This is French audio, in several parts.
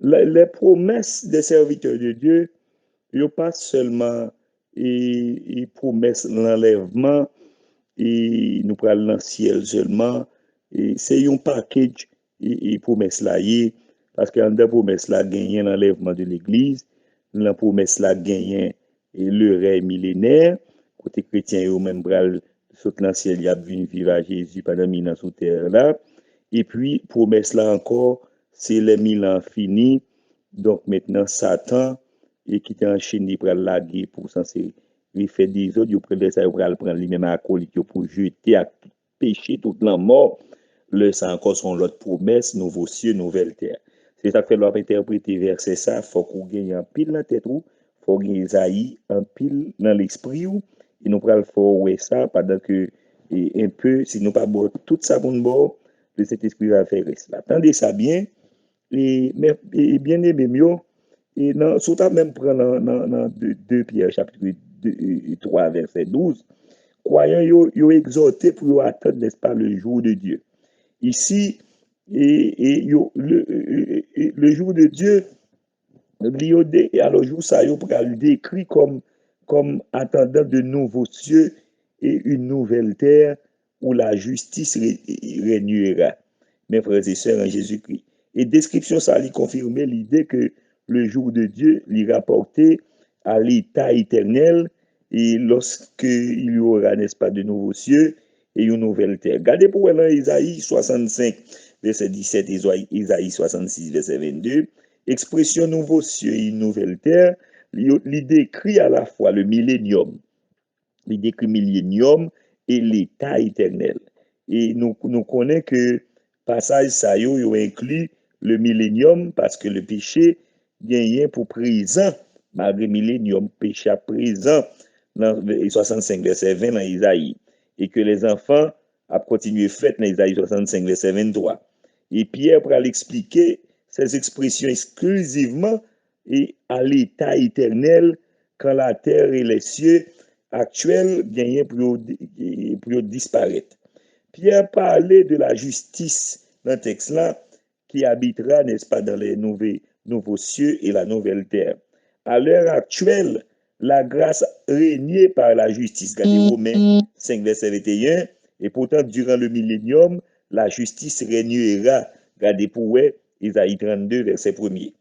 Les promesses des serviteurs de Dieu, ils pas seulement et promesses l'enlèvement et nous prenons dans le ciel seulement. Et c'est un package et promesse là parce que dans promesse là gagner l'enlèvement de l'église, dans promesse là gagner le règne millénaire côté chrétien eux même bral saute dans le ciel, il y a venu vivre à Jésus pendant 1000 ans sur terre là. Et puis promesse là encore, c'est les 1000 ans finis. Donc maintenant Satan et qui était enchaîné pour la guerre pour censé il fait des autres, il prend ça, il prend lui-même acolyte pour jeter à tout péché, toute la mort. Le ça encore son l'autre promesse, nouveau cieux, nouvelle terre. C'est ça que fait l'on interpréter verset ça, faut qu'on gagne un pile dans la tête ou, faut gagner Isaïe un pile dans l'esprit ou, et nous pral faut ouais ça pendant que et un peu si nous pas boire tout ça pour nous boire, le Saint-Esprit va faire cela. Attendez ça bien et mais et bien aimé mieux et dans surtout même prendre dans 2 Pierre chapitre 3 verset 12, croyants yo exhorté pour attendre n'est-ce pas le jour de Dieu. Ici le jour de Dieu alors jour ça yo pral décrit comme attendant de nouveaux cieux et une nouvelle terre où la justice régnera. Mes frères et sœurs en Jésus-Christ. Et description ça lui confirmer l'idée que le jour de Dieu lui rapporté à l'état éternel et lorsqu'il y aura, n'est-ce pas, de nouveaux cieux et une nouvelle terre. Regardez pour elle dans Isaïe 65, verset 17, Isaïe 66, verset 22, expression nouveaux cieux et une nouvelle terre, il décrit à la fois le millénium, il décrit millénium et l'état éternel. Et nous connaissons que passage ça yo inclut le millénium parce que le péché gagne pour présent malgré millénium péché à présent dans 65 verset 20 dans Isaïe et que les enfants a continué fait dans Isaïe 65 verset 23 et Pierre pour l'expliquer ces expressions exclusivement et à l'état éternel quand la terre et les cieux actuels gagnent pour disparaître. Pierre parlait de la justice dans le texte là qui habitera, n'est-ce pas, dans les nouveaux cieux et la nouvelle terre. À l'heure actuelle, la grâce régnée par la justice. Regardez Romains 5, verset 21. Et pourtant, durant le millénium, la justice régnera. Regardez pour Isaïe 32, verset 1er.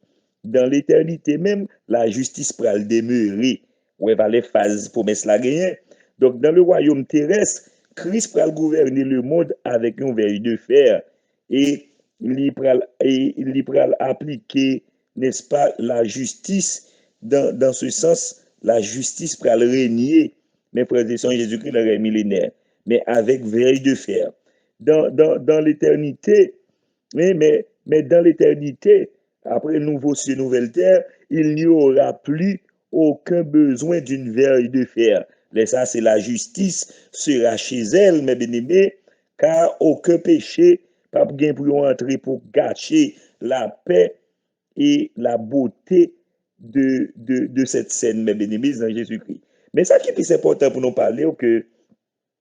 Dans l'éternité même, la justice pourra le demeurer. Ouais, va les phases promesses la gagner. Donc, dans le royaume terrestre, Christ pourra gouverner le monde avec un verre de fer et il pourra appliquer, n'est-ce pas, la justice dans ce sens, la justice pourra régner, mes frères et sœurs, Jésus-Christ, le règne millénaire, mais avec verre de fer. Dans l'éternité, mais dans l'éternité, après nouveau cieux, nouvelle terre, il n'y aura plus aucun besoin d'une verre de fer. Mais ça, c'est la justice sera chez elle, mes bien-aimés, car aucun péché pas bien pour entrer pour gâcher la paix et la beauté de cette scène, mes bien-aimés, dans Jésus-Christ. Mais ça qui est plus important pour nous parler, que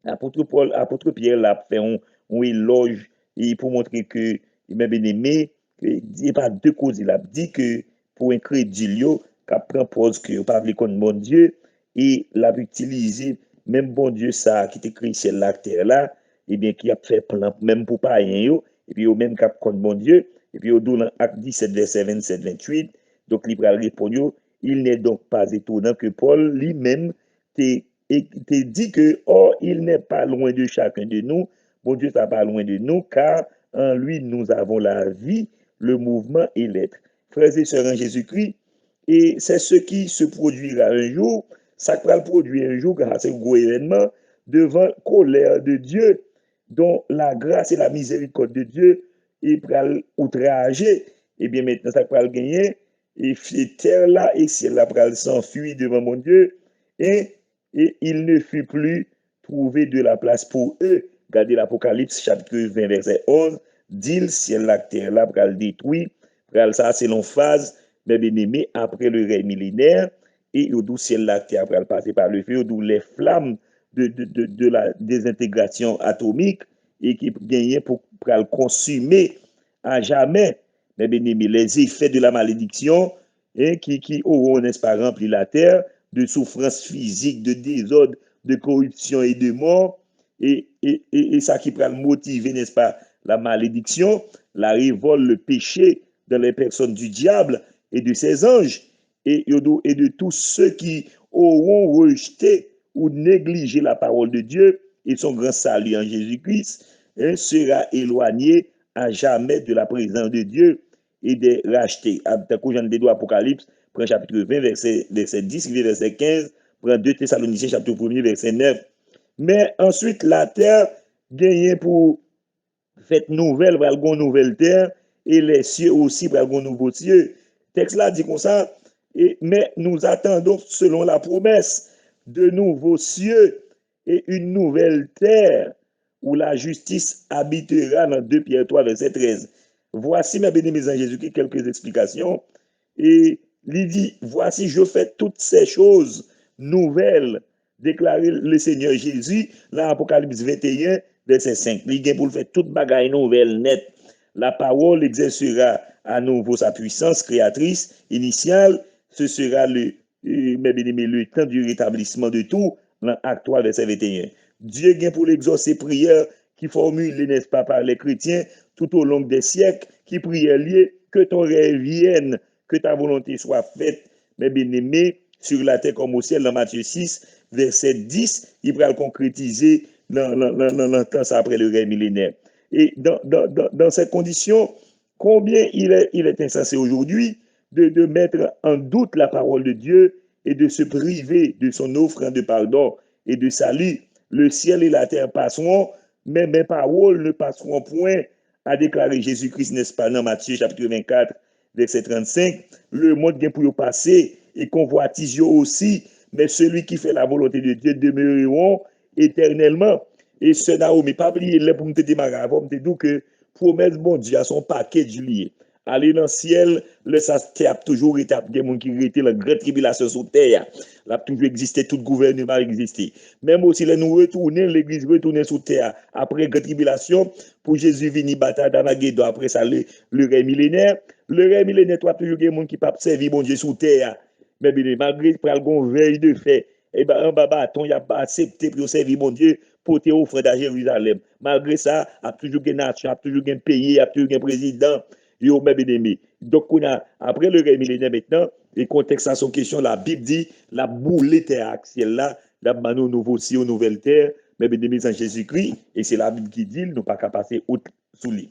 apôtre Pierre l'a fait un éloge et pour montrer que, mes bien-aimés, il n'y a pas deux causes. Il a dit que pour un crédit, qui prend pause que pas contre mon Dieu, et l'a utilisé, même bon Dieu, ça, qui était créé ciel la terre là, et bien, qui a fait plan, même pour pas rien, et puis au même cap contre mon Dieu, et puis au dans Acte 17, verset 27-28, donc il va répondre, il n'est donc pas étonnant que Paul lui-même te dit que, oh, il n'est pas loin de chacun de nous, bon Dieu, ça pas loin de nous, car en lui, nous avons la vie, le mouvement et l'être. Frères et sœurs en Jésus-Christ, et c'est ce qui se produira un jour, ça va le produire un jour grâce à ce gros événement, devant la colère de Dieu, dont la grâce et la miséricorde de Dieu est outragée. Et bien maintenant, ça va le gagner, et terre là et ciel là va s'enfuir devant mon Dieu, et il ne fut plus trouvé de la place pour eux. Regardez l'Apocalypse chapitre 20 verset 11, dit le ciel la terre là va le détruire, ça c'est l'en phase, mes bien-aimés, après le règne millénaire, et au ciel la terre va passer par le feu, d'où les flammes de la désintégration atomique et qui gagnait pour le consumer à jamais. mes bien-aimés, les effets de la malédiction qui auront, n'est-ce pas, rempli la terre de souffrances physiques, de désordre, de corruption et de mort. Et ça qui pourra motiver, n'est-ce pas, la malédiction, la révolte, le péché dans les personnes du diable et de ses anges, et de tous ceux qui auront rejeté ou négligé la parole de Dieu et son grand salut en Jésus-Christ, sera éloigné à jamais de la présence de Dieu et des rachetés. J'en ai deux Apocalypse, prend chapitre 20, verset 10, verset 15, prend 2 Thessaloniciens, chapitre 1, verset 9. Mais ensuite, la terre gagne pour fête nouvelle, pour une nouvelle terre, et les cieux aussi pour un nouveau cieux. Le texte là dit comme ça, mais nous attendons selon la promesse de nouveaux cieux et une nouvelle terre où la justice habitera dans 2 Pierre 3, verset 13. Voici, mes bien-aimés en Jésus-Christ, quelques explications. Et il dit, voici, je fais toutes ces choses nouvelles, déclaré le Seigneur Jésus, dans Apocalypse 21, verset 5. Il dit pour faire toute bagaille nouvelle, nette. La parole exercera à nouveau sa puissance créatrice initiale. Ce sera le temps du rétablissement de tout, dans Acte 3, verset 21. Dieu vient pour l'exaucer prières qui formulent, n'est-ce pas, par les chrétiens tout au long des siècles, qui priaient liées, que ton rêve vienne, que ta volonté soit faite, mes bien-aimés, sur la terre comme au ciel, dans Matthieu 6, verset 10, il va le concrétiser dans le temps après le règne millénaire. Et dans ces conditions, combien il est insensé aujourd'hui de mettre en doute la parole de Dieu et de se priver de son offre de pardon et de salut. Le ciel et la terre passeront, mais mes paroles ne passeront point, a déclaré Jésus-Christ, n'est-ce pas, dans Matthieu chapitre 24, verset 35. Le monde vient pour passer et convoitise aussi, mais celui qui fait la volonté de Dieu demeureront éternellement. Et ce Naomi, pas oublier là pour me démarrer, pour me dire que promesse bon Dieu à son paquet de lié. Aller dans le ciel, le ça a toujours été des gens qui étaient la grande tribulation sur terre. Là toujours existé, tout gouvernement a existé. Même aussi là nous retourner l'église retourner sur terre après grande tribulation pour Jésus venir bataille d'Armageddon après ça le règne millénaire. Le règne millénaire toi toujours des gens qui pas servir bon Dieu sur terre. Mais bien malgré pral gon veille de fait et ben un bâton il a pas accepté pour servir bon Dieu pour te offrir à Jérusalem. Malgré ça, a toujours une nation, a toujours un pays, a toujours un président. Yo, mes bien-aimés. Donc, après le règne millénaire maintenant, et contexte à son question, la Bible dit, la boule terre axiale là, la mano nouveau ciel, nouvelle terre, mes bien-aimés en Jésus-Christ, et c'est la Bible qui dit, nous pas qu'à passer sous lui.